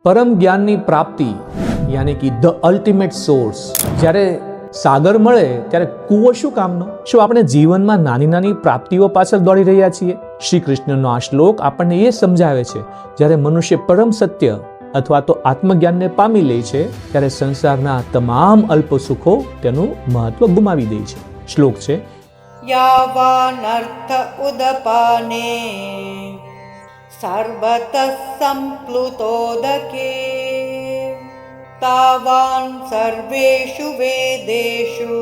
પરમ જ્ઞાનની પ્રાપ્તિ યાની કે ધ અલ્ટિમેટ સોર્સ. જ્યારે સાગર મળે ત્યારે કૂવો શું કામનો? શું આપણે જીવનમાં નાની નાની પ્રાપ્તિઓ પાછળ દોડી રહ્યા છીએ? શ્રી કૃષ્ણનો આ શ્લોક આપણને એ સમજાવે છે, જ્યારે મનુષ્ય પરમ સત્ય અથવા તો આત્મજ્ઞાનને પામી લે છે ત્યારે સંસારના તમામ અલ્પ સુખો તેનું મહત્વ ગુમાવી દે છે. શ્લોક છે, યાવાનર્થ ઉદપાને સર્વતઃ સંપ્લુતોદકે તાવાન સર્વેષુ વેદેષુ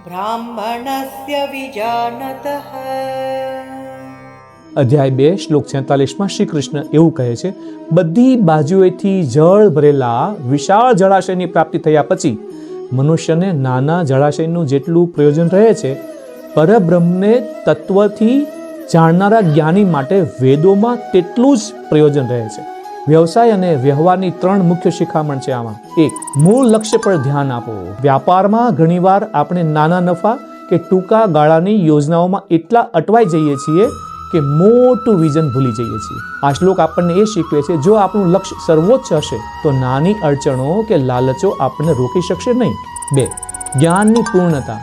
બ્રાહ્મણસ્ય વિજાનતઃ. અધ્યાય 2 શ્લોક 46 શ્રી કૃષ્ણ એવું કહે છે, બધી બાજુએથી જળ ભરેલા વિશાળ જળાશયની પ્રાપ્તિ થયા પછી મનુષ્યને નાના જળાશયનું જેટલું પ્રયોજન રહે છે, પરબ્રહ્મને તત્વથી જાણનારા જ્ઞાની માટે વેદોમાં તેટલું જ પ્રયોજન રહે છે. વ્યવસાય અને વ્યવહારની 3 મુખ્ય શિખામણ છે આમાં. 1, મૂળ લક્ષ્ય પર ધ્યાન આપો. વ્યાપારમાં ઘણીવાર આપણે નાના નફા કે ટૂંકા ગાળાની યોજનાઓમાં એટલા અટવાઈ જઈએ છીએ કે મોટું વિઝન ભૂલી જઈએ છીએ. આ શ્લોક આપણને એ શીખવે છે, જો આપણું લક્ષ્ય સર્વોચ્ચ હશે તો નાની અડચણો કે લાલચો આપણને રોકી શકશે નહીં. 2, જ્ઞાનની પૂર્ણતા.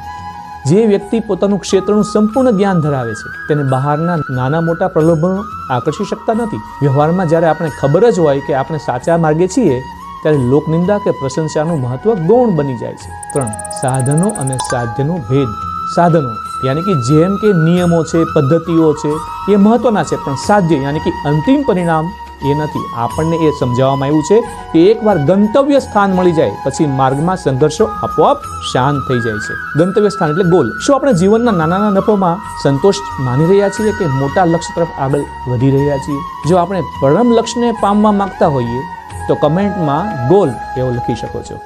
જે વ્યક્તિ પોતાનું ક્ષેત્રનું સંપૂર્ણ જ્ઞાન ધરાવે છે તેને બહારના નાના મોટા પ્રલોભનો આકર્ષી શકતા નથી. વ્યવહારમાં જ્યારે આપણે ખબર જ હોય કે આપણે સાચા માર્ગે છીએ ત્યારે લોકનિંદા કે પ્રશંસાનું મહત્વ ગૌણ બની જાય છે. 3, સાધનો અને સાધ્યનો ભેદ. સાધનો યાની કે જેમ કે નિયમો છે, પદ્ધતિઓ છે, એ મહત્વના છે, પણ સાધ્ય યાની કે અંતિમ પરિણામ એ નથી. આપણને એ સમજાવવામાં આવ્યું છે કે એકવાર ગંતવ્ય સ્થાન મળી જાય પછી માર્ગમાં સંઘર્ષો આપોઆપ શાંત થઈ જાય છે. ગંતવ્ય સ્થાન એટલે ગોલ. શું આપણે જીવનના નાના નફોમાં સંતોષ માની રહ્યા છીએ કે મોટા લક્ષ્ય તરફ આગળ વધી રહ્યા છીએ? જો આપણે પરમ લક્ષ્યને પામવા માંગતા હોઈએ તો કમેન્ટમાં ગોલ એવો લખી શકો છો.